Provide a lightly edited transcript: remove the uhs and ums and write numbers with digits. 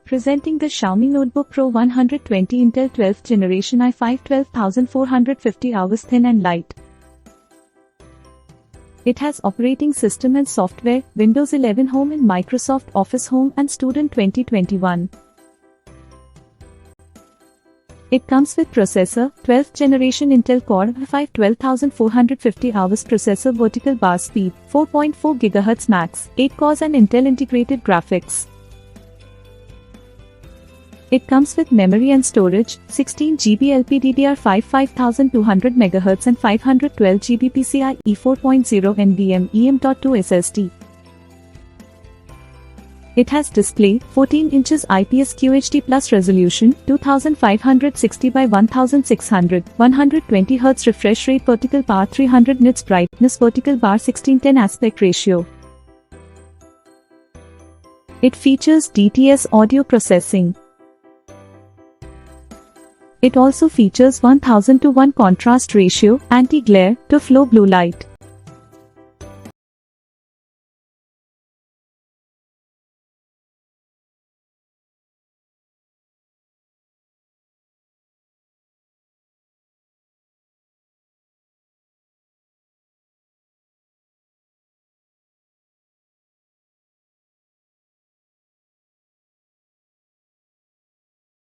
Presenting the Xiaomi Notebook Pro 120 Intel 12th Generation i5-12450H thin and light. It has operating system and software, Windows 11 Home and Microsoft Office Home and Student 2021. It comes with processor, 12th generation Intel Core i5-12450H processor, vertical bar speed, 4.4 GHz max, 8 cores and Intel integrated graphics. It comes with memory and storage, 16 GB LPDDR5 5200 MHz and 512 GB PCIe 4.0 NVMe M.2 SSD. It has display, 14 inches IPS QHD plus resolution, 2560 by 1600, 120 Hz refresh rate, vertical bar 300 nits brightness, vertical bar 16:10 aspect ratio. It features DTS audio processing. It also features 1000:1 contrast ratio, anti-glare, to flow blue light.